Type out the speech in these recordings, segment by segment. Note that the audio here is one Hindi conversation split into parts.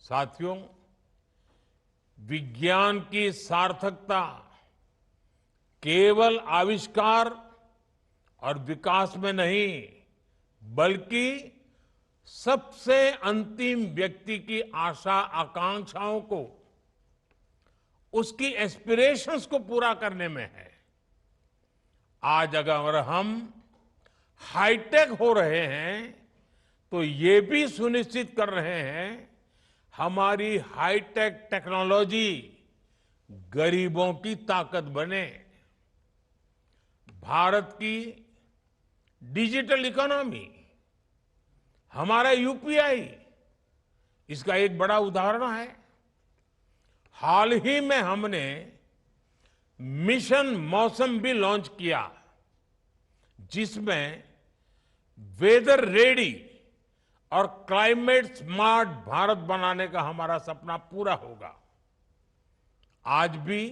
साथियों, विज्ञान की सार्थकता केवल आविष्कार और विकास में नहीं, बल्कि सबसे अंतिम व्यक्ति की आशा आकांक्षाओं को, उसकी एस्पिरेशंस को पूरा करने में है। आज अगर हम हाईटेक हो रहे हैं तो ये भी सुनिश्चित कर रहे हैं हमारी हाईटेक टेक्नोलॉजी गरीबों की ताकत बने। भारत की डिजिटल इकोनॉमी, हमारा यूपीआई इसका एक बड़ा उदाहरण है। हाल ही में हमने मिशन मौसम भी लॉन्च किया, जिसमें वेदर रेडी और क्लाइमेट स्मार्ट भारत बनाने का हमारा सपना पूरा होगा। आज भी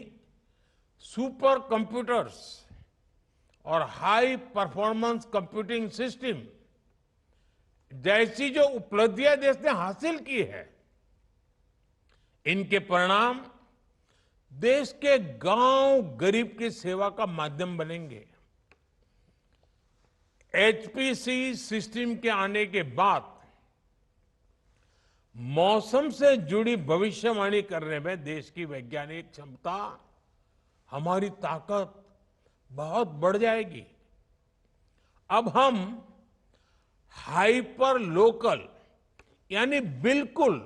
सुपर कंप्यूटर्स और हाई परफॉर्मेंस कंप्यूटिंग सिस्टम जैसी जो उपलब्धियां देश ने हासिल की है, इनके परिणाम देश के गांव गरीब की सेवा का माध्यम बनेंगे। एचपीसी सिस्टम के आने के बाद मौसम से जुड़ी भविष्यवाणी करने में देश की वैज्ञानिक क्षमता, हमारी ताकत बहुत बढ़ जाएगी। अब हम हाइपर लोकल यानी बिल्कुल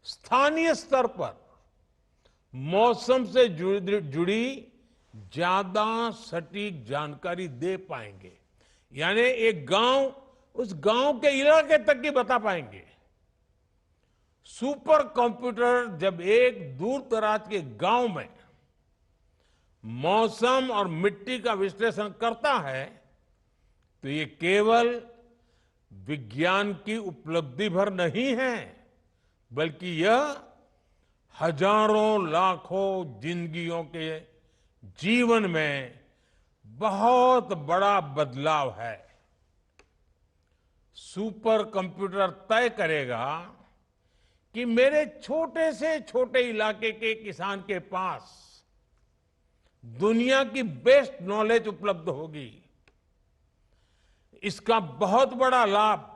स्थानीय स्तर पर मौसम से जुड़ी ज्यादा सटीक जानकारी दे पाएंगे। यानी एक गांव उस गांव के इलाके तक की बता पाएंगे। सुपर कंप्यूटर जब एक दूर दराज के गांव में मौसम और मिट्टी का विश्लेषण करता है तो ये केवल विज्ञान की उपलब्धि भर नहीं है, बल्कि यह हजारों लाखों जिंदगियों के जीवन में बहुत बड़ा बदलाव है। सुपर कंप्यूटर तय करेगा कि मेरे छोटे से छोटे इलाके के किसान के पास दुनिया की बेस्ट नॉलेज उपलब्ध होगी। इसका बहुत बड़ा लाभ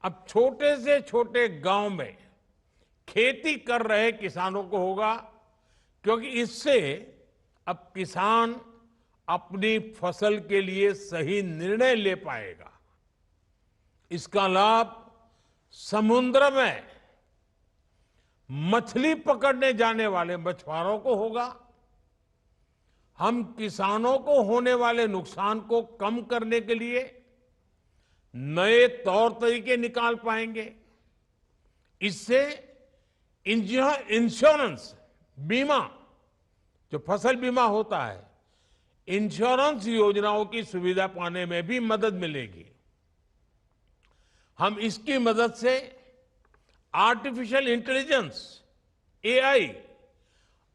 अब छोटे से छोटे गांव में खेती कर रहे किसानों को होगा, क्योंकि इससे अब किसान अपनी फसल के लिए सही निर्णय ले पाएगा। इसका लाभ समुद्र में मछली पकड़ने जाने वाले मछुआरों को होगा। हम किसानों को होने वाले नुकसान को कम करने के लिए नए तौर तरीके निकाल पाएंगे। इससे इंश्योरेंस बीमा, जो फसल बीमा होता है, इंश्योरेंस योजनाओं की सुविधा पाने में भी मदद मिलेगी। हम इसकी मदद से आर्टिफिशियल इंटेलिजेंस, एआई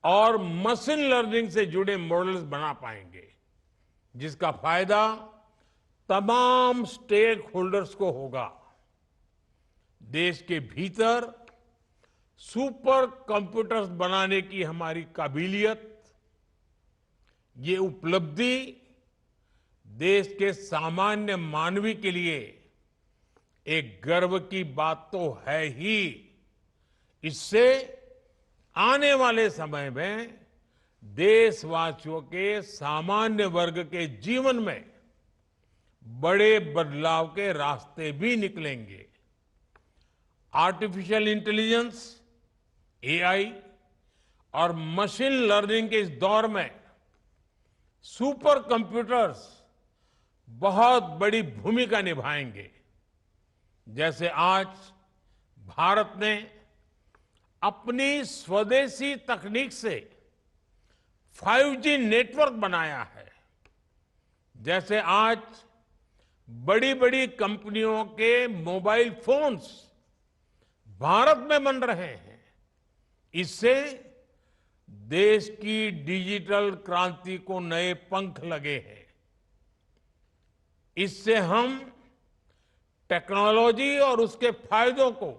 और मशीन लर्निंग से जुड़े मॉडल्स बना पाएंगे, जिसका फायदा तमाम स्टेक होल्डर्स को होगा। देश के भीतर सुपर कंप्यूटर्स बनाने की हमारी काबिलियत, ये उपलब्धि देश के सामान्य मानवी के लिए एक गर्व की बात तो है ही। इससे आने वाले समय में देशवासियों के सामान्य वर्ग के जीवन में बड़े बदलाव के रास्ते भी निकलेंगे। आर्टिफिशियल इंटेलिजेंस, एआई और मशीन लर्निंग के इस दौर में सुपर कंप्यूटर्स बहुत बड़ी भूमिका निभाएंगे। जैसे आज भारत ने अपनी स्वदेशी तकनीक से 5G नेटवर्क बनाया है, जैसे आज बड़ी बड़ी कंपनियों के मोबाइल फोन्स भारत में बन रहे हैं। इससे देश की डिजिटल क्रांति को नए पंख लगे हैं। इससे हम टेक्नोलॉजी और उसके फायदों को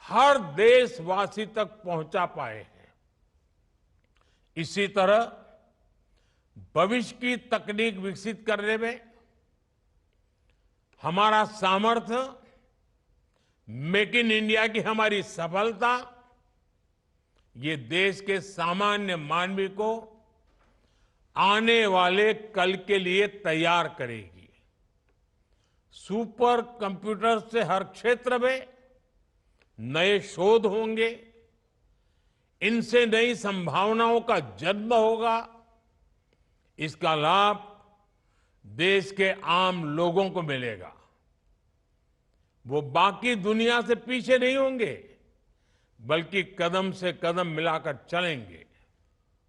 हर देशवासी तक पहुंचा पाए हैं। इसी तरह भविष्य की तकनीक विकसित करने में हमारा सामर्थ्य, मेक इन इंडिया की हमारी सफलता, ये देश के सामान्य मानवी को आने वाले कल के लिए तैयार करेगी। सुपर कंप्यूटर से हर क्षेत्र में नए शोध होंगे, इनसे नई संभावनाओं का जन्म होगा। इसका लाभ देश के आम लोगों को मिलेगा। वो बाकी दुनिया से पीछे नहीं होंगे, बल्कि कदम से कदम मिलाकर चलेंगे।